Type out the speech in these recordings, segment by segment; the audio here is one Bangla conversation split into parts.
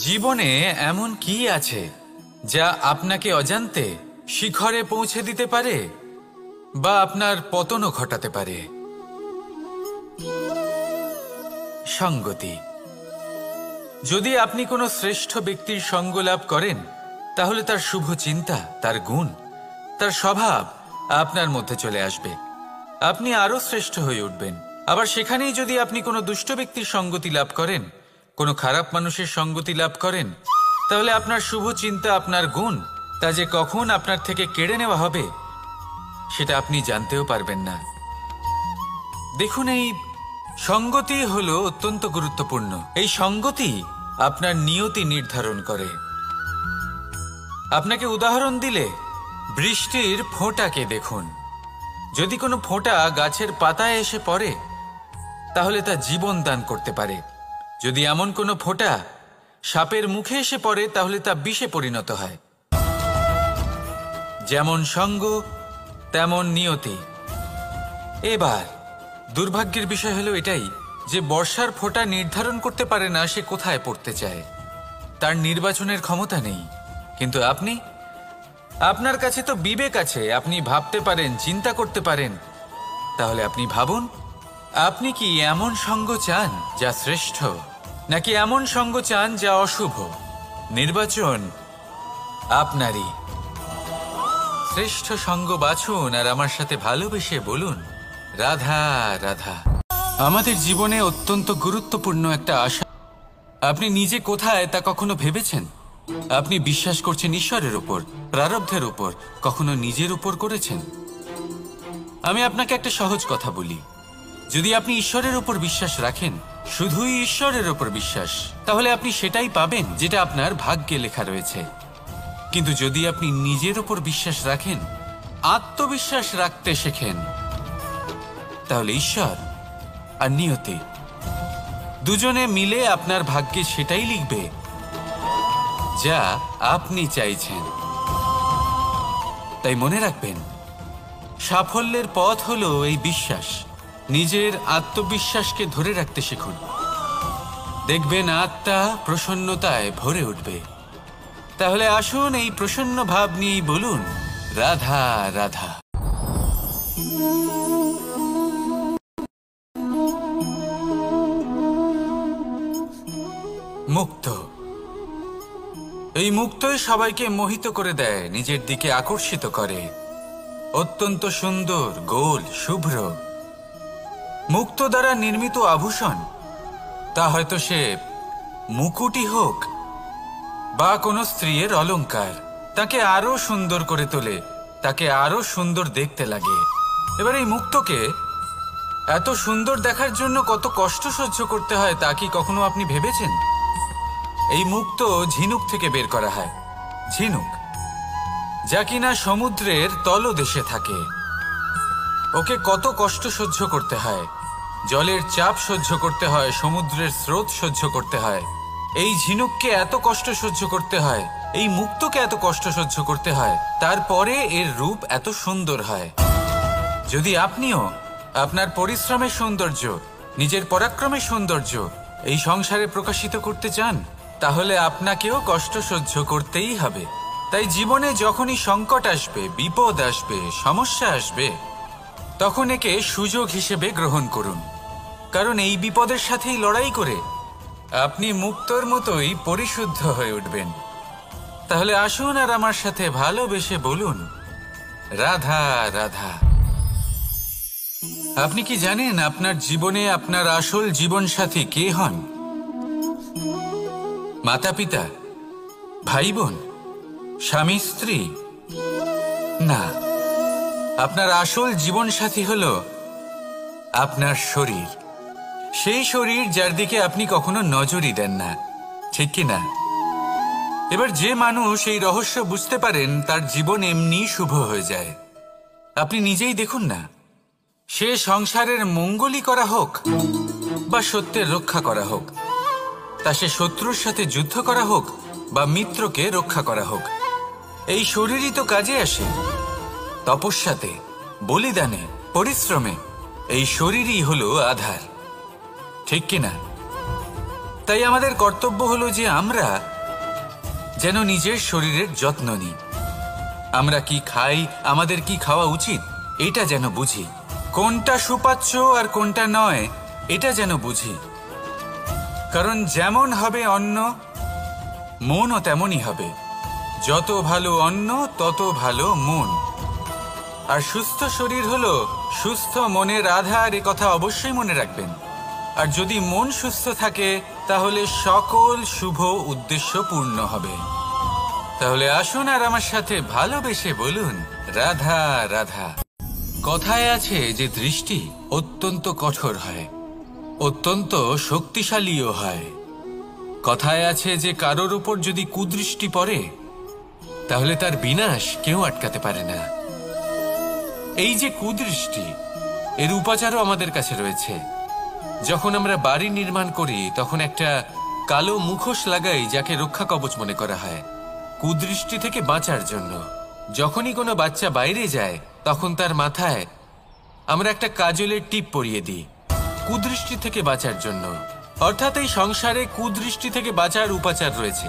জীবনে এমন কি আছে যা আপনাকে অজান্তে শিখরে পৌঁছে দিতে পারে বা আপনার পতনও ঘটাতে পারে? সঙ্গতি। যদি আপনি কোনো শ্রেষ্ঠ ব্যক্তির সঙ্গ লাভ করেন, তাহলে তার শুভ চিন্তা, তার গুণ, তার স্বভাব আপনার মধ্যে চলে আসবে। আপনি আরও শ্রেষ্ঠ হয়ে উঠবেন। আবার সেখানেই যদি আপনি কোনো দুষ্ট ব্যক্তির সঙ্গতি লাভ করেন, কোনো খারাপ মানুষের সঙ্গতি লাভ করেন, তাহলে আপনার শুভ চিন্তা, আপনার গুণ, তা যে কখন আপনার থেকে কেড়ে নেওয়া হবে সেটা আপনি জানতেও পারবেন না। দেখুন, এই সঙ্গতি হলো অত্যন্ত গুরুত্বপূর্ণ। এই সঙ্গতি আপনার নিয়তি নির্ধারণ করে। আপনাকে উদাহরণ দিলে, বৃষ্টির ফোঁটাকে দেখুন। যদি কোনো ফোঁটা গাছের পাতায় এসে পড়ে, তাহলে তা জীবন দান করতে পারে। যদি এমন কোনো ফোঁটা সাপের মুখে এসে পড়ে, তাহলে তা বিষে পরিণত হয়। যেমন সঙ্গ, তেমন নিয়তি। এবার দুর্ভাগ্যের বিষয় হলো এটাই যে বর্ষার ফোঁটা নির্ধারণ করতে পারে না সে কোথায় পড়তে চায়। তার নির্বাচনের ক্ষমতা নেই। কিন্তু আপনার কাছে তো বিবেক আছে, আপনি ভাবতে পারেন, চিন্তা করতে পারেন। তাহলে আপনি ভাবুন, আপনি কি এমন সঙ্গ চান যা শ্রেষ্ঠ, নাকি এমন সঙ্গ চান যা অশুভ? নির্বাচন আপনারই। শ্রেষ্ঠ সঙ্গ বাছুন আর আমার সাথে ভালোবেসে বলুন, রাধা রাধা। আমাদের জীবনে অত্যন্ত গুরুত্বপূর্ণ একটা আশা। আপনি নিজে কোথায় তা কখনো ভেবেছেন? আপনি বিশ্বাস করছেন ঈশ্বরের উপর, প্রারব্ধের উপর, কখনো নিজের উপর করেছেন? আমি আপনাকে একটা সহজ কথা বলি, যদি আপনি ঈশ্বরের উপর বিশ্বাস রাখেন, শুধুই ঈশ্বরের উপর বিশ্বাস, তাহলে আপনি সেটাই পাবেন যেটা আপনার ভাগ্যে লেখা রয়েছে। কিন্তু যদি আপনি নিজের উপর বিশ্বাস রাখেন, আত্মবিশ্বাস রাখতে শেখেন, তাহলে ঈশ্বর আর নিয়তি দুজনে মিলে আপনার ভাগ্যে সেটাই লিখবে যা আপনি চাইছেন। তাই মনে রাখবেন, সাফল্যের পথ হলো এই বিশ্বাস। নিজের আত্মবিশ্বাসকে ধরে রাখতে শিখুন। দেখবেন আত্মা প্রসন্নতায় ভরে উঠবে। তাহলে আসুন এই প্রসন্ন ভাব নিয়েই বলুন, রাধা রাধা। মুক্ত। এই মুক্তই সবাইকে মোহিত করে দেয়, নিজের দিকে আকর্ষিত করে। অত্যন্ত সুন্দর, গোল, শুভ্র। মুক্ত দ্বারা নির্মিত আভূষণ, তা হয়তো সে মুকুটই হোক বা কোনো স্ত্রীর অলংকার, তাকে আরো সুন্দর করে তোলে, তাকে আরো সুন্দর দেখতে লাগে। এবার এই মুক্তকে এত সুন্দর দেখার জন্য কত কষ্ট সহ্য করতে হয় তা কি কখনো আপনি ভেবেছেন? এই মুক্ত ঝিনুক থেকে বের করা হয়। ঝিনুক, যা কিনা সমুদ্রের তলদেশে থাকে। ওকে কত কষ্ট সহ্য করতে হয়, জলের চাপ সহ্য করতে হয়, সমুদ্রের স্রোত সহ্য করতে হয়। এই ঝিনুককে এত কষ্ট সহ্য করতে হয়, এই মুক্তকে এত কষ্ট সহ্য করতে হয়, তারপরে এর রূপ এত সুন্দর হয়। যদি আপনিও আপনার পরিশ্রমের সৌন্দর্য, নিজের পরাক্রমের সৌন্দর্য এই সংসারে প্রকাশিত করতে চান, তাহলে আপনাকেও কষ্ট সহ্য করতেই হবে। তাই জীবনে যখনই সংকট আসবে, বিপদ আসবে, সমস্যা আসবে, তখন একে সুযোগ হিসেবে গ্রহণ করুন। কারণ এই বিপদের সাথেই লড়াই করে আপনি মুক্তর মতোই পরিশুদ্ধ হয়ে উঠবেন। তাহলে আসুন আর আমার সাথে ভালোবেসে বলুন, রাধা রাধা। আপনি কি জানেন আপনার জীবনে আপনার আসল জীবনসাথী কে হন? মাতা পিতা, ভাই বোন, স্বামী স্ত্রী? না, আপনার আসল জীবনসাথী হলো আপনার শরীর। সেই শরীর যার দিকে আপনি কখনো নজরই দেন না, ঠিক কি না? এবার যে মানুষ এই রহস্য বুঝতে পারেন, তার জীবন এমনি শুভ হয়ে যায়। আপনি নিজেই দেখুন না, সে সংসারের মঙ্গলই করা হোক বা সত্যের রক্ষা করা হোক, তা সে শত্রুর সাথে যুদ্ধ করা হোক বা মিত্রকে রক্ষা করা হোক, এই শরীরই তো কাজে আসে। তপস্যাতে, বলিদানে, পরিশ্রমে এই শরীরই হলো আধার, ঠিক কিনা? তাই আমাদের কর্তব্য হলো যে আমরা যেন নিজের শরীরের যত্ন নিই। আমরা কি খাই, আমাদের কি খাওয়া উচিত, এটা যেন বুঝি। কোনটা সুপাচ্য আর কোনটা নয়, এটা যেন বুঝি। কারণ যেমন হবে অন্ন, মনও তেমনই হবে। যত ভালো অন্ন তত ভালো মন। আর সুস্থ শরীর হলো সুস্থ মনের আধার, এ কথা অবশ্যই মনে রাখবেন। আর যদি মন সুস্থ থাকে তাহলে সকল শুভ উদ্দেশ্য পূর্ণ হবে। তাহলে আসুন আর আমার সাথে ভালোবেসে বলুন, রাধা রাধা। কথায় আছে যে দৃষ্টি অত্যন্ত কঠোর হয়, অত্যন্ত শক্তিশালীও হয়। কথায় আছে যে কারোর উপর যদি কুদৃষ্টি পড়ে তাহলে তার বিনাশ কেউ আটকাতে পারে না। এই যে কুদৃষ্টি, এর উপাচারও আমাদের কাছে রয়েছে। যখন আমরা বাড়ি নির্মাণ করি তখন একটা কালো মুখোশ লাগাই, যাকে রক্ষা কবচ মনে করা হয়, কুদৃষ্টি থেকে বাঁচার জন্য। যখনই কোনো বাচ্চা বাইরে যায় তখন তার মাথায় আমরা একটা কাজলের টিপ পরিয়ে দিই, কুদৃষ্টি থেকে বাঁচার জন্য। অর্থাৎ এই সংসারে কুদৃষ্টি থেকে বাঁচার উপাচার রয়েছে।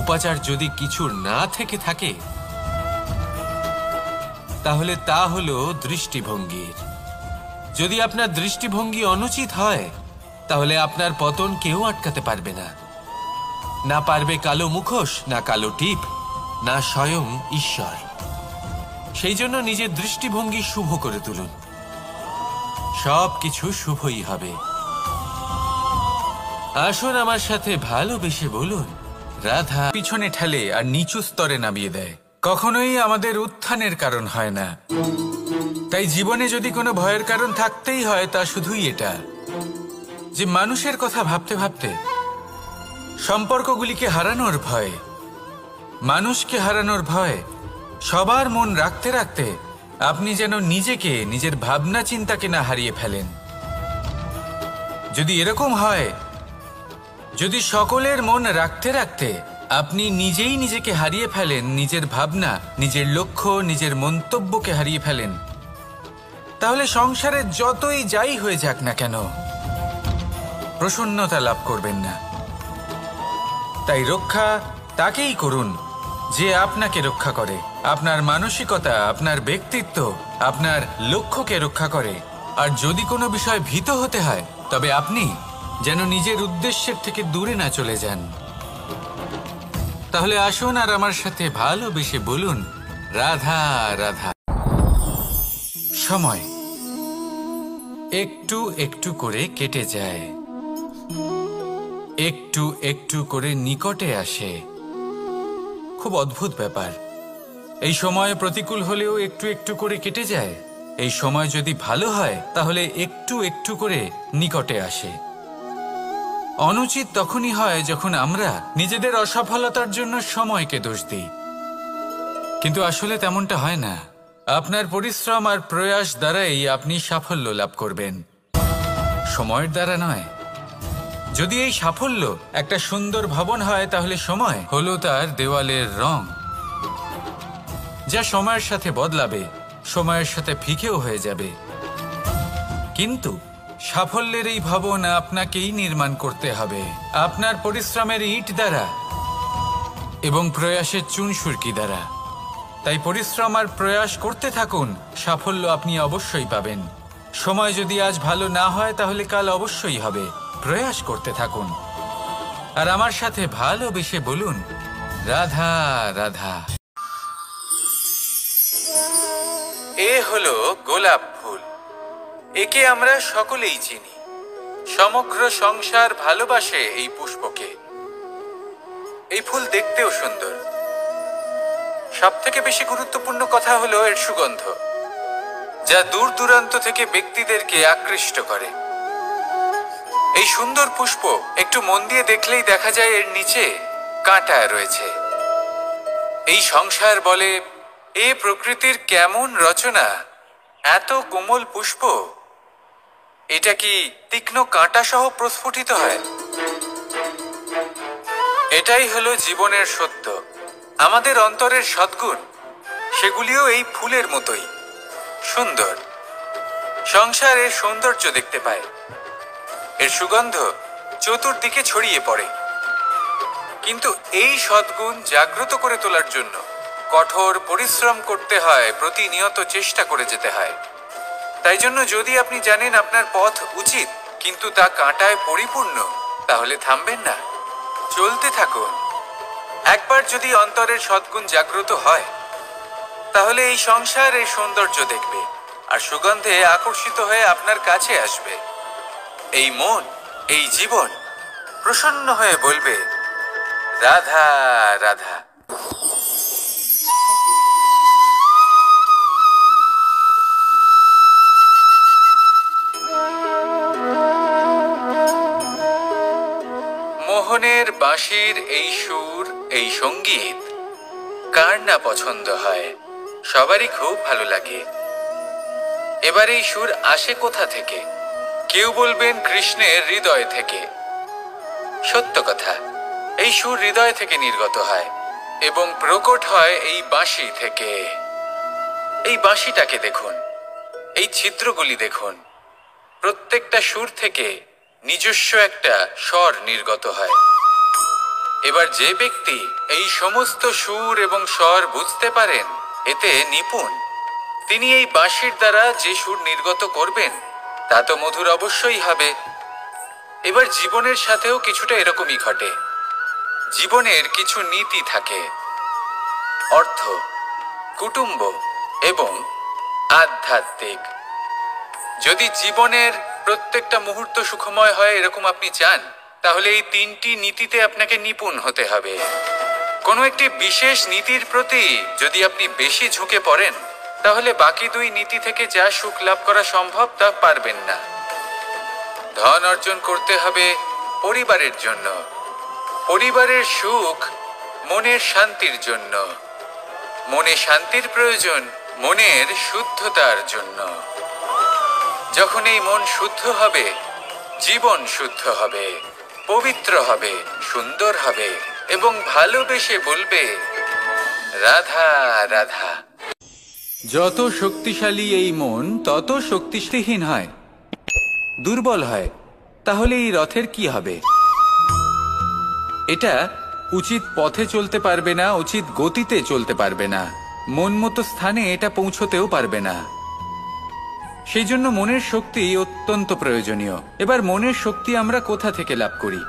উপাচার যদি কিছু না থেকে থাকে তাহলে তা হলো দৃষ্টিভঙ্গির। যদি আপনার দৃষ্টিভঙ্গি অনুচিত হয় তাহলে আপনার পতন কেউ আটকাতে পারবে না। না পারবে কালো মুখোশ, না কালো টিপ, না স্বয়ং ঈশ্বর। সেই জন্য নিজের দৃষ্টিভঙ্গি শুভ করে তুলুন, সব কিছু শুভই হবে। আসুন আমার সাথে ভালোবেসে বলুন, রাধা। পিছনে ঠেলে আর নিচু স্তরে নামিয়ে দেয়, কখনোই আমাদের উত্থানের কারণ হয় না। তাই জীবনে যদি কোনো ভয়ের কারণ থাকতেই হয় তা শুধুই এটা, যে মানুষের কথা ভাবতে ভাবতে সম্পর্কগুলিকে হারানোর ভয়, মানুষকে হারানোর ভয়, সবার মন রাখতে রাখতে আপনি যেন নিজেকে, নিজের ভাবনা চিন্তাকে না হারিয়ে ফেলেন। যদি এরকম হয়, যদি সকলের মন রাখতে রাখতে আপনি নিজেই নিজেকে হারিয়ে ফেলেন, নিজের ভাবনা, নিজের লক্ষ্য, নিজের মন্তব্যকে হারিয়ে ফেলেন, তাহলে সংসারে যতই যাই হয়ে যাক না কেন প্রসন্নতা লাভ করবেন না। তাই রক্ষা তাকেই করুন যে আপনাকে রক্ষা করে, আপনার মানসিকতা, আপনার ব্যক্তিত্ব, আপনার লক্ষ্যকে রক্ষা করে। আর যদি কোনো বিষয় ভীত হতে হয় তবে আপনি যেন নিজের উদ্দেশ্যের থেকে দূরে না চলে যান। তাহলে আসুন আর আমার সাথে ভালোবেসে বলুন, রাধা রাধা। সময় একটু একটু করে কেটে যায়, একটু একটু করে নিকটে আসে। খুব অদ্ভুত ব্যাপার। এই সময় প্রতিকূল হলেও একটু একটু করে কেটে যায়। এই সময় যদি ভালো হয় তাহলে একটু একটু করে নিকটে আসে। অনুচিত তখনই হয় যখন আমরা নিজেদের অসফলতার জন্য সময়কে দোষ দিই, কিন্তু আসলে তেমনটা হয় না। আপনার পরিশ্রম আর প্রয়াস দ্বারাই আপনি সাফল্য লাভ করবেন, সময়ের দ্বারা নয়। যদি এই সাফল্য একটা সুন্দর ভবন হয় তাহলে সময় হলো তার দেওয়ালের রং, যা সময়ের সাথে বদলাবে, সময়ের সাথে ফিকেও হয়ে যাবে। কিন্তু সাফল্যের এই ভবন আপনাকেই নির্মাণ করতে হবে, আপনার পরিশ্রমের ইট দ্বারা এবং প্রয়াসের চুনসুরকি দ্বারা। তাই পরিশ্রম আর প্রয়াস করতে থাকুন, সাফল্য আপনি অবশ্যই পাবেন। সময় যদি আজ ভালো না হয় তাহলে কাল অবশ্যই হবে। প্রয়াস করতে থাকুন আর আমার সাথে ভালোবেসে বলুন, রাধা রাধা। এ হলো গোলাপ ফুল। একে আমরা সকলেই চিনি। সমগ্র সংসার ভালোবাসে এই পুষ্পকে। এই ফুল দেখতেও সুন্দর। সবথেকে বেশি গুরুত্বপূর্ণ কথা হলো এর সুগন্ধ, যা দূর দূরান্ত থেকে ব্যক্তিদেরকে আকৃষ্ট করে। এই সুন্দর পুষ্প একটু মন দিয়ে দেখলেই দেখা যায় এর নিচে কাঁটা রয়েছে। এই সংসার বলে, এ প্রকৃতির কেমন রচনা, এত কোমল পুষ্প, এটা কি তীক্ষ্ণ কাঁটা সহ প্রস্ফুটিত হয়? এটাই হলো জীবনের সত্য। আমাদের অন্তরের সদ্গুণ, সেগুলিও এই ফুলের মতোই সুন্দর। সংসার এর সৌন্দর্য দেখতে পায়, এর সুগন্ধ চতুর্দিকে ছড়িয়ে পড়ে। কিন্তু এই সদ্গুণ জাগ্রত করে তোলার জন্য কঠোর পরিশ্রম করতে হয়, প্রতিনিয়ত চেষ্টা করে যেতে হয়। তাই জন্য যদি আপনি জানেন আপনার পথ উচিত কিন্তু তা কাঁটায় পরিপূর্ণ, তাহলে থামবেন না, চলতে থাকুন। একবার যদি অন্তরের সদ্গুণ জাগ্রত হয়, তাহলে এই সংসারের সৌন্দর্য দেখবে আর সুগন্ধে আকর্ষিত হয়ে আপনার কাছে আসবে। এই মন, এই জীবন প্রসন্ন হয়ে বলবে, রাধা রাধা। মোহনের বাঁশির এই সুর, এই সঙ্গীত কার না পছন্দ হয়? সবারই খুব ভালো লাগে। এবার এই সুর আসে কোথা থেকে? কেউ বলবেন কৃষ্ণের হৃদয় থেকে। সত্য কথা, এই সুর হৃদয় থেকে নির্গত হয় এবং প্রকট হয় এই বাঁশি থেকে। এই বাঁশিটাকে দেখুন, এই ছিদ্রগুলি দেখুন, প্রত্যেকটা সুর থেকে নিজস্ব একটা স্বর নির্গত হয়। এবার যে ব্যক্তি এই সমস্ত সুর এবং স্বর বুঝতে পারেন, এতে নিপুণ, তিনি এই বাঁশির দ্বারা যে সুর নির্গত করবেন তা তো মধুর অবশ্যই হবে। এবার জীবনের সাথেও কিছুটা এরকমই ঘটে। জীবনের কিছু নীতি থাকে, অর্থ, কুটুম্ব এবং আধ্যাত্মিক। যদি জীবনের প্রত্যেকটা মুহূর্ত সুখময় হয় এরকম আপনি চান, তাহলে এই তিনটি নীতিতে আপনাকে নিপুণ হতে হবে। কোনো একটি বিশেষ নীতির প্রতি যদি আপনি বেশি ঝুঁকে পড়েন, তাহলে বাকি দুই নীতি থেকে যা সুখ লাভ করা সম্ভব তা পারবেন না। ধন অর্জন করতে হবে পরিবারের জন্য, পরিবারের সুখ মনের শান্তির জন্য, মনে শান্তির প্রয়োজন মনের শুদ্ধতার জন্য। যখন এই মন শুদ্ধ হবে, জীবন শুদ্ধ হবে, পবিত্র হবে, সুন্দর হবে এবং ভালোবেসে বলবে, রাধা রাধা। যত শক্তিশালী এই মন, তত শক্তিহীন হয়, দুর্বল হয়। তাহলে এই রথের কি হবে? এটা উচিত পথে চলতে পারবে না, উচিত গতিতে চলতে পারবে না, মন মতো স্থানে এটা পৌঁছতেও পারবে না। সেই জন্য মনের শক্তি অত্যন্ত প্রয়োজনীয়। এবার মনের শক্তি আমরা কোথা থেকে লাভ করি?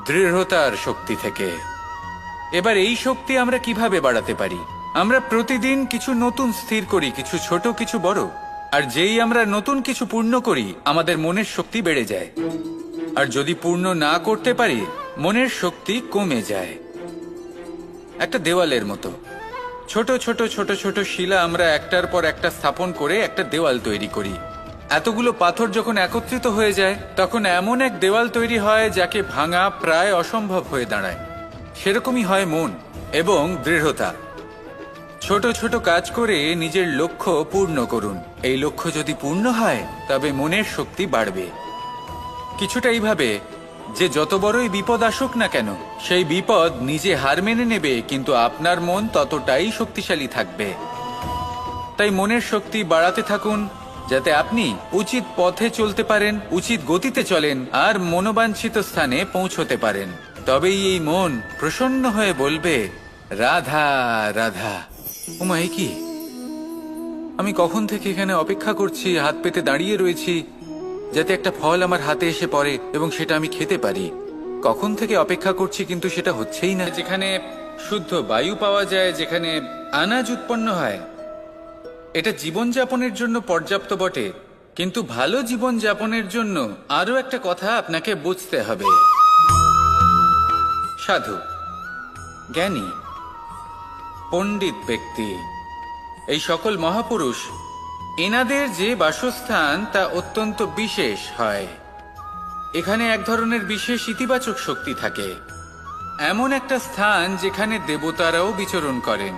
দৃঢ়তার শক্তি থেকে। এবার এই শক্তি আমরা কিভাবে বাড়াতে পারি? আমরা প্রতিদিন কিছু নতুন স্থির করি, কিছু ছোট কিছু বড়। আর যেই আমরা নতুন কিছু পূর্ণ করি, আমাদের মনের শক্তি বেড়ে যায়। আর যদি পূর্ণ না করতে পারি, মনের শক্তি কমে যায়। একটা দেওয়ালের মতো ছোট ছোট ছোট ছোট শিলা আমরা একটার পর একটা স্থাপন করে একটা দেওয়াল তৈরি করি। এতগুলো পাথর যখন একত্রিত হয়ে যায়, তখন এমন এক দেওয়াল তৈরি হয় যাকে ভাঙা প্রায় অসম্ভব হয়ে দাঁড়ায়। সেরকমই হয় মন এবং দৃঢ়তা। ছোট ছোট কাজ করে নিজের লক্ষ্য পূর্ণ করুন। এই লক্ষ্য যদি পূর্ণ হয়, তবে মনের শক্তি বাড়বে। কিছুটা এইভাবে যে যত বড়ই বিপদ আসুক না কেন, সেই বিপদ নিজে হার মেনে নেবে, কিন্তু আপনার মন ততটাই শক্তিশালী থাকবে। তাই মনের শক্তি বাড়াতে থাকুন, যাতে আপনি উচিত পথে চলতে পারেন, উচিত গতিতে চলেন আর মনোবাঞ্ছিত স্থানে পৌঁছতে পারেন। তবেই এই মন প্রসন্ন হয়ে বলবে, রাধা রাধা। ওমা, এ কি? আমি কখন থেকে এখানে অপেক্ষা করছি, হাত পেতে দাঁড়িয়ে রয়েছি যাতে একটা ফল আমার হাতে এসে পড়ে এবং সেটা আমি খেতে পারি। কখন থেকে অপেক্ষা করছি, কিন্তু সেটা হচ্ছেই না। যেখানে শুদ্ধ বায়ু পাওয়া যায়, যেখানে আনাজ উৎপন্ন হয়, এটা জীবনযাপনের জন্য পর্যাপ্ত বটে, কিন্তু ভালো জীবনযাপনের জন্য আরো একটা কথা আপনাকে বুঝতে হবে। সাধু, জ্ঞানী, পণ্ডিত ব্যক্তি, এই সকল মহাপুরুষ, এনাদের যে বাসস্থান তা অত্যন্ত বিশেষ হয়। এখানে এক ধরনের বিশেষ ইতিবাচক শক্তি থাকে। এমন একটা স্থান যেখানে দেবতারাও বিচরণ করেন।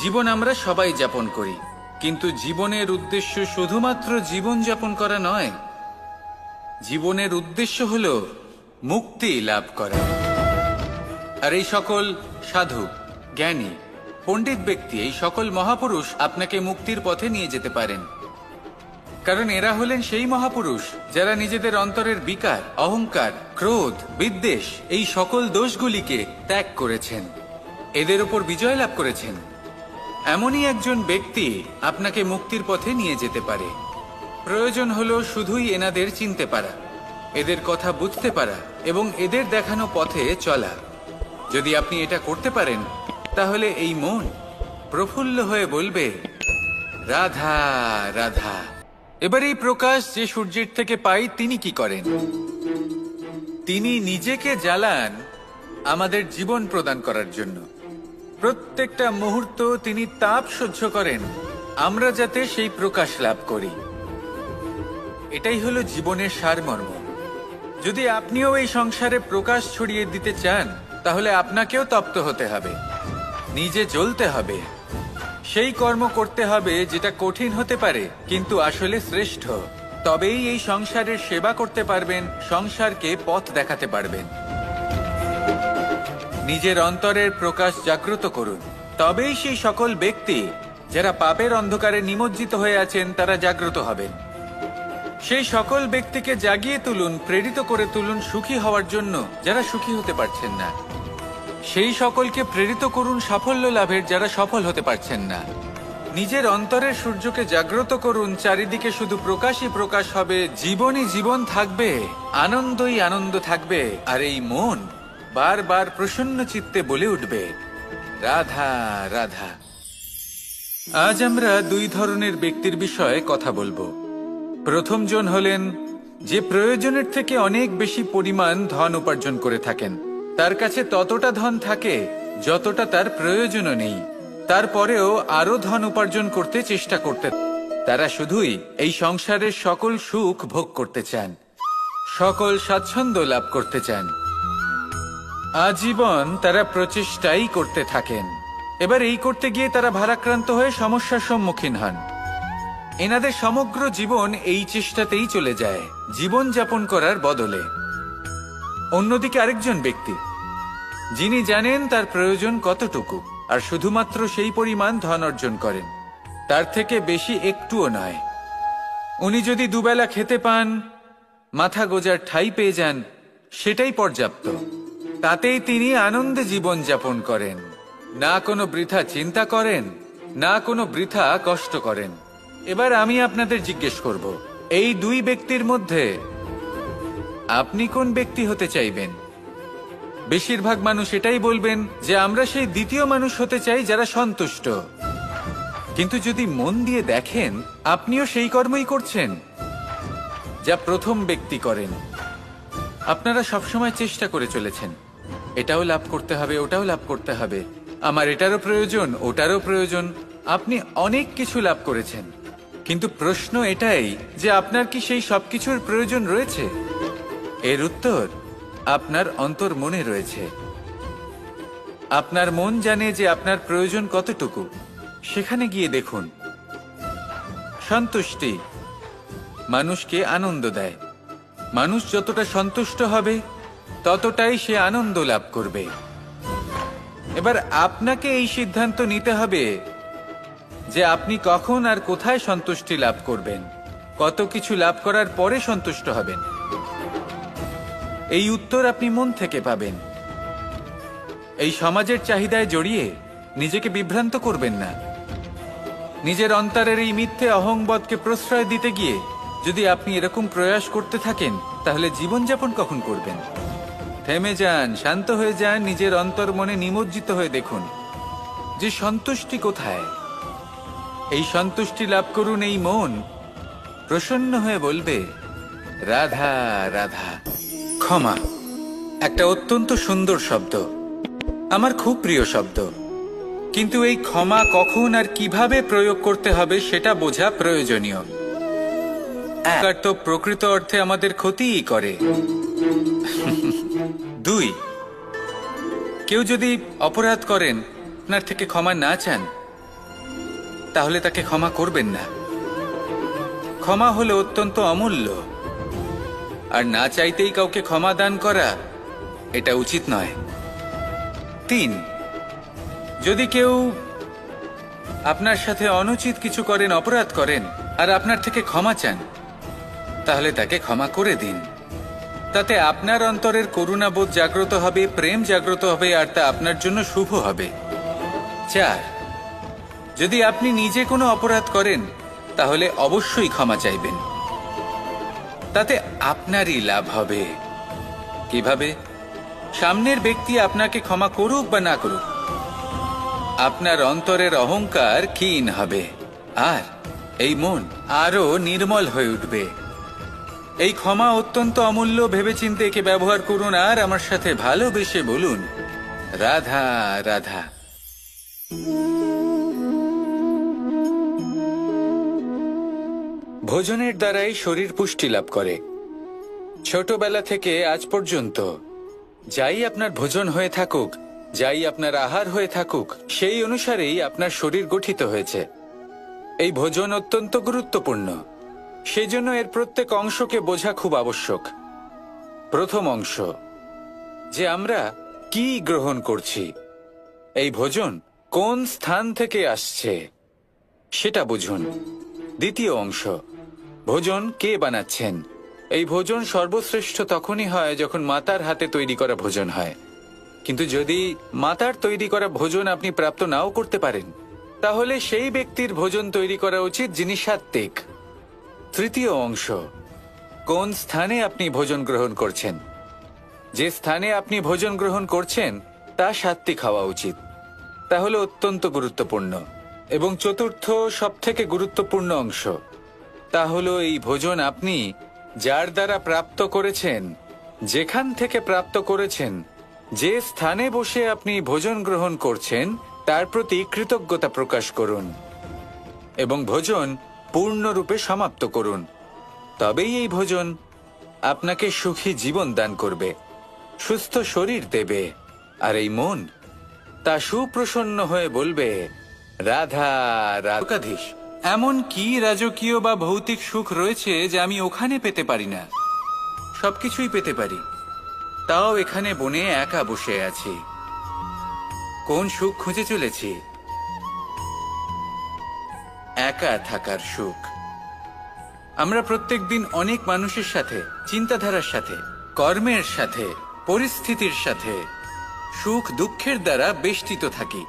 জীবন আমরা সবাই যাপন করি, কিন্তু জীবনের উদ্দেশ্য শুধুমাত্র জীবন যাপন করা নয়। জীবনের উদ্দেশ্য হল মুক্তি লাভ করা। আর এই সকল সাধু, জ্ঞানী, পণ্ডিত ব্যক্তি, এই সকল মহাপুরুষ আপনাকে মুক্তির পথে নিয়ে যেতে পারেন। কারণ এরা হলেন সেই মহাপুরুষ যারা নিজেদের অন্তরের বিকার, অহংকার, ক্রোধ, বিদ্বেষ এই সকল দোষগুলিকে ত্যাগ করেছেন, এদের ওপর বিজয় লাভ করেছেন। এমনই একজন ব্যক্তি আপনাকে মুক্তির পথে নিয়ে যেতে পারে। প্রয়োজন হলো শুধুই এনাদের চিনতে পারা, এদের কথা বুঝতে পারা এবং এদের দেখানো পথে চলা। যদি আপনি এটা করতে পারেন তাহলে এই মন প্রফুল্ল হয়ে বলবে, রাধা রাধা। এবার এই প্রকাশ যে সূর্যের থেকে পাই তিনি কি করেন? তিনি নিজেকে জ্বালান আমাদের জীবন প্রদান করার জন্য। প্রত্যেকটা মুহূর্ত তিনি তাপ সহ্য করেন আমরা যাতে সেই প্রকাশ লাভ করি। এটাই হলো জীবনের সারমর্ম। যদি আপনিও এই সংসারে প্রকাশ ছড়িয়ে দিতে চান তাহলে আপনাকেও তপ্ত হতে হবে, নিজে জ্বলতে হবে, সেই কর্ম করতে হবে যেটা কঠিন হতে পারে কিন্তু আসলে শ্রেষ্ঠ। তবেই এই সংসারের সেবা করতে পারবেন, সংসারকে পথ দেখাতে পারবেন। নিজের অন্তরের প্রকাশ জাগ্রত করুন, তবেই সেই সকল ব্যক্তি যারা পাপের অন্ধকারে নিমজ্জিত হয়ে আছেন তারা জাগ্রত হবেন। সেই সকল ব্যক্তিকে জাগিয়ে তুলুন, প্রেরিত করে তুলুন সুখী হওয়ার জন্য যারা সুখী হতে পারছেন না। সেই সকলকে প্রেরিত করুন সাফল্য লাভের যারা সফল হতে পারছেন না। নিজের অন্তরের সূর্যকে জাগ্রত করুন, চারিদিকে শুধু প্রকাশই প্রকাশ হবে, জীবনই জীবন থাকবে, আনন্দই আনন্দ থাকবে, আর এই মন বারবার প্রসন্ন চিত্তে বলে উঠবে, রাধা রাধা। আজ আমরা দুই ধরনের ব্যক্তির বিষয়ে কথা বলবো। প্রথম জন হলেন যে প্রয়োজনের থেকে অনেক বেশি পরিমাণ ধন উপার্জন করে থাকেন, তার কাছে ততটা ধন থাকে যতটা তার প্রয়োজনও নেই, তারপরেও আরো ধন উপার্জন করতে চেষ্টা করতে। তারা শুধুই এই সংসারের সকল সুখ ভোগ করতে চান, সকল স্বাচ্ছন্দ্য লাভ করতে চান। আজীবন তারা প্রচেষ্টাই করতে থাকেন। এবার এই করতে গিয়ে তারা ভারাক্রান্ত হয়ে সমস্যার সম্মুখীন হন। এনাদের সমগ্র জীবন এই চেষ্টাতেই চলে যায় জীবন যাপন করার বদলে। অন্যদিকে আরেকজন ব্যক্তি যিনি জানেন তার প্রয়োজন কতটুকু আর শুধুমাত্র সেই পরিমাণ ধন অর্জন করেন, তার থেকে বেশি একটুও নয়। উনি যদি দুবেলা খেতে পান, মাথা গোজার ঠাঁই পেয়ে যান, সেটাই পর্যাপ্ত। তাতেই তিনি আনন্দে জীবন যাপন করেন, না কোনো বৃথা চিন্তা করেন, না কোনো বৃথা কষ্ট করেন। এবার আমি আপনাদের জিজ্ঞেস করব, এই দুই ব্যক্তির মধ্যে আপনি কোন ব্যক্তি হতে চাইবেন? বেশিরভাগ মানুষ এটাই বলবেন যে আমরা সেই দ্বিতীয় মানুষ হতে চাই যারা সন্তুষ্ট। কিন্তু যদি মন দিয়ে দেখেন আপনিও সেই কর্মই করছেন যা প্রথম ব্যক্তি করেন। আপনারা সবসময় চেষ্টা করে চলেছেন, এটাও লাভ করতে হবে, ওটাও লাভ করতে হবে, আমার এটারও প্রয়োজন, ওটারও প্রয়োজন। আপনি অনেক কিছু লাভ করেছেন, কিন্তু প্রশ্ন এটাই যে আপনার কি সেই সবকিছুর প্রয়োজন রয়েছে? এর উত্তর আপনার অন্তর মনে রয়েছে। আপনার মন জানে যে আপনার প্রয়োজন কতটুকু। সেখানে গিয়ে দেখুন। সন্তুষ্টি মানুষকে আনন্দ দেয়। মানুষ যতটা সন্তুষ্ট হবে ততটাই সে আনন্দ লাভ করবে। এবার আপনাকে এই সিদ্ধান্ত নিতে হবে যে আপনি কখন আর কোথায় সন্তুষ্টি লাভ করবেন, কত কিছু লাভ করার পরে সন্তুষ্ট হবেন। এই উত্তর আপনি মন থেকে পাবেন। এই সমাজের চাহিদায় জড়িয়ে নিজেকে বিভ্রান্ত করবেন না। নিজের অন্তরের এই মিথ্যে অহংবোধকে প্রশ্রয় দিতে গিয়ে যদি আপনি এরকম প্রয়াস করতে থাকেন তাহলে জীবনযাপন কখন করবেন? থেমে যান, শান্ত হয়ে যান, নিজের অন্তর মনে নিমজ্জিত হয়ে দেখুন যে সন্তুষ্টি কোথায়। এই সন্তুষ্টি লাভ করুন। এই মন প্রসন্ন হয়ে বলবে, রাধা রাধা। ক্ষমা একটা অত্যন্ত সুন্দর শব্দ, আমার খুব প্রিয় শব্দ, কিন্তু এই ক্ষমা কখন আর কিভাবে প্রয়োগ করতে হবে সেটা বোঝা প্রয়োজনীয়। এক তো প্রকৃত অর্থে আমাদের ক্ষতিই করে। দুই, কেউ যদি অপরাধ করেন আপনার থেকে ক্ষমা না চান তাহলে তাকে ক্ষমা করবেন না। ক্ষমা হলো অত্যন্ত অমূল্য, আর না চাইতেই কাউকে ক্ষমা দান করা এটা উচিত নয়। তিন, যদি কেউ আপনার সাথে অনুচিত কিছু করেন, অপরাধ করেন, আর আপনার থেকে ক্ষমা চান, তাহলে তাকে ক্ষমা করে দিন। তাতে আপনার অন্তরের করুণাবোধ জাগ্রত হবে, প্রেম জাগ্রত হবে, আর তা আপনার জন্য শুভ হবে। 4, যদি আপনি নিজে কোনো অপরাধ করেন তাহলে অবশ্যই ক্ষমা চাইবেন। তাতে আপনারই লাভ হবে। কিভাবে? সামনের ব্যক্তি আপনাকে ক্ষমা করুক বা না করুক, আপনার অন্তরের অহংকার ক্ষীণ হবে, আর এই মন আরো নির্মল হয়ে উঠবে। এই ক্ষমা অত্যন্ত অমূল্য, ভেবেচিন্তে একে ব্যবহার করুন আর আমার সাথে ভালোবেসে বলুন, রাধা রাধা। ভোজনের দ্বারাই শরীর পুষ্টি লাভ করে। ছোটবেলা থেকে আজ পর্যন্ত যাই আপনার ভোজন হয়ে থাকুক, যাই আপনার আহার হয়ে থাকুক, সেই অনুসারেই আপনার শরীর গঠিত হয়েছে। এই ভোজন অত্যন্ত গুরুত্বপূর্ণ, সেই জন্য এর প্রত্যেক অংশকে বোঝা খুব আবশ্যক। প্রথম অংশ, যে আমরা কি গ্রহণ করছি, এই ভোজন কোন স্থান থেকে আসছে সেটা বুঝুন। দ্বিতীয় অংশ, ভোজন কে বানাচ্ছেন। এই ভোজন সর্বশ্রেষ্ঠ তখনই হয় যখন মাতার হাতে তৈরি করা ভোজন হয়। কিন্তু যদি মাতার তৈরি করা ভোজন আপনি প্রাপ্ত নাও করতে পারেন, তাহলে সেই ব্যক্তির ভোজন তৈরি করা উচিত যিনি সাত্ত্বিক। তৃতীয় অংশ, কোন স্থানে আপনি ভোজন গ্রহণ করছেন। যে স্থানে আপনি ভোজন গ্রহণ করছেন তা সাত্ত্বিক হওয়া উচিত। তাহলে অত্যন্ত গুরুত্বপূর্ণ। এবং চতুর্থ সবথেকে গুরুত্বপূর্ণ অংশ, তা হলো এই ভোজন আপনি যার দ্বারা প্রাপ্ত করেছেন, যেখান থেকে প্রাপ্ত করেছেন, যে স্থানে বসে আপনি ভোজন গ্রহণ করছেন তার প্রতি কৃতজ্ঞতা প্রকাশ করুন এবং ভোজন পূর্ণরূপে সমাপ্ত করুন। তবেই এই ভোজন আপনাকে সুখী জীবন দান করবে, সুস্থ শরীর দেবে, আর এই মন তা সুপ্রসন্ন হয়ে বলবে, রাধা রাধাধীশ। এমন কি রাজকীয় বা ভৌতিক সুখ রয়েছে যা আমি ওখানে পেতে পারি না? সবকিছুই পেতে পারি, তাও এখানে বনে একা বসে আছি। কোন সুখ খুঁজে চলেছি? একা থাকার সুখ। আমরা প্রত্যেকদিন অনেক মানুষের সাথে, চিন্তাধারার সাথে, কর্মের সাথে, পরিস্থিতির সাথে, সুখ দুঃখের দ্বারা বেষ্টিত থাকি।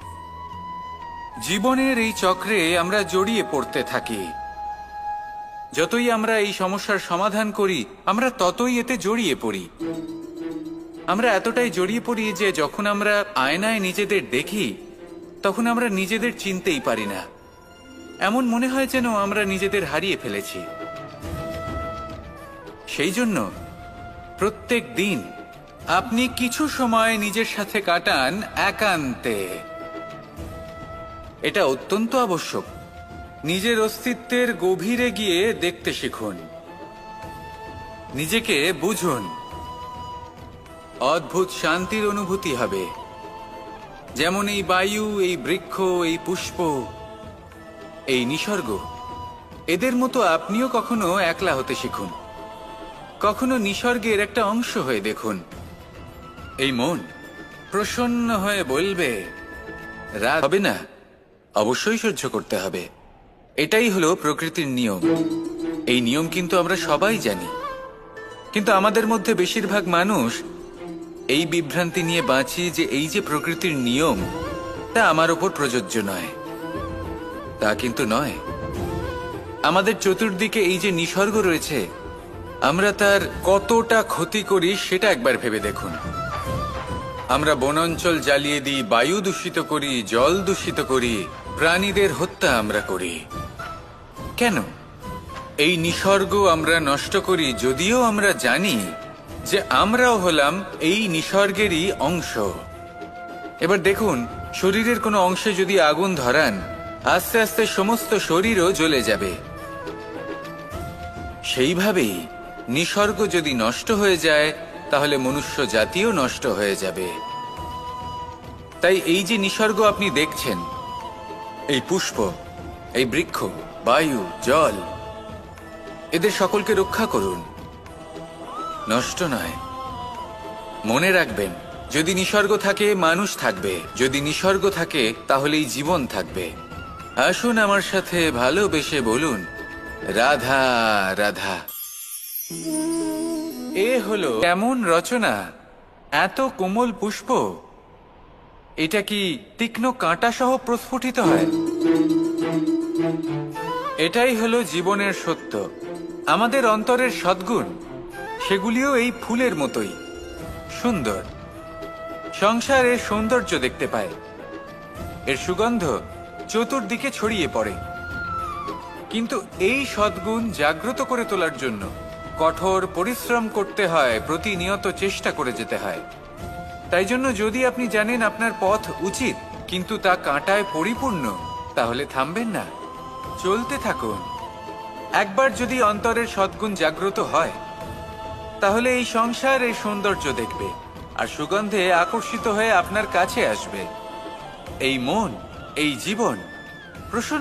জীবনের এই চক্রে আমরা জড়িয়ে পড়তে থাকি। যতই আমরা এই সমস্যার সমাধান করি, আমরা ততই এতে জড়িয়ে পড়ি। আমরা এতটাই জড়িয়ে পড়ি যে যখন আমরা আয়নায় নিজেদের দেখি, তখন আমরা নিজেদের চিনতেই পারি না। এমন মনে হয় যেন আমরা নিজেদের হারিয়ে ফেলেছি। সেই জন্য প্রত্যেক দিন আপনি কিছু সময় নিজের সাথে কাটান একান্তে। এটা অত্যন্ত আবশ্যক। নিজের অস্তিত্বের গভীরে গিয়ে দেখতে শিখুন, নিজেকে বুঝুন। অদ্ভুত শান্তির অনুভূতি হবে। যেমন এই বায়ু, এই বৃক্ষ, এই পুষ্প, এই নিসর্গ, এদের মতো আপনিও কখনো একলা হতে শিখুন। কখনো নিসর্গের একটা অংশ হয়ে দেখুন। এই মন প্রসন্ন হয়ে বলবে, রাগ হবে না, অবশ্যই সহ্য করতে হবে। এটাই হলো প্রকৃতির নিয়ম। এই নিয়ম কিন্তু আমরা সবাই জানি, কিন্তু আমাদের মধ্যে বেশিরভাগ মানুষ এই বিভ্রান্তি নিয়ে বাঁচি যে এই যে প্রকৃতির নিয়ম, তা আমার ওপর প্রযোজ্য নয়। তা কিন্তু নয়। আমাদের চতুর্দিকে এই যে নিসর্গ রয়েছে, আমরা তার কতটা ক্ষতি করি সেটা একবার ভেবে দেখুন। আমরা বনাঞ্চল জ্বালিয়ে দিই, বায়ু দূষিত করি, জল দূষিত করি, প্রাণীদের হত্যা আমরা করি। কেন? এই নিসর্গ আমরা নষ্ট করি, যদিও আমরা জানি যে আমরাও হলাম এই নিসর্গেরই অংশ। এবার দেখুন, শরীরের কোনো অংশে যদি আগুন ধরান, আস্তে আস্তে সমস্ত শরীরও জ্বলে যাবে। সেইভাবেই নিসর্গ যদি নষ্ট হয়ে যায়, তাহলে মনুষ্য জাতিও নষ্ট হয়ে যাবে। তাই এই যে নিসর্গ আপনি দেখছেন, এই পুষ্প, এই বৃক্ষ, বায়ু, জল, এদের সকলকে রক্ষা করুন, নষ্ট নয়। মনে রাখবেন, যদি নিসর্গ থাকে মানুষ থাকবে, যদি নিসর্গ থাকে তাহলেই জীবন থাকবে। আসুন আমার সাথে ভালোবেসে বলুন, রাধা রাধা। এ হলো এমন রচনা, এত কোমল পুষ্প, এটা কি তীক্ষ্ণ কাঁটা সহ প্রস্ফুটিত হয়? এটাই হলো জীবনের সত্য। আমাদের অন্তরের সদ্গুণ, সেগুলিও এই ফুলের মতোই সুন্দর। সংসারের সৌন্দর্য দেখতে পায়, এর সুগন্ধ চতুর্দিকে ছড়িয়ে পড়ে। কিন্তু এই সদ্গুণ জাগ্রত করে তোলার জন্য কঠোর পরিশ্রম করতে হয়, প্রতিনিয়ত চেষ্টা করে যেতে হয়। তাই জন্য যদি আপনি জানেন আপনার পথ উচিত কিন্তু তা কাঁটায় পরিপূর্ণ, তাহলে থামবেন না, চলতে থাকুন। একবার যদি অন্তরের সদ্গুণ জাগ্রত হয়, তাহলে এই সংসার এই সৌন্দর্য দেখবে আর সুগন্ধে আকর্ষিত হয়ে আপনার কাছে আসবে। এই মন, এই জীবন প্রসন্ন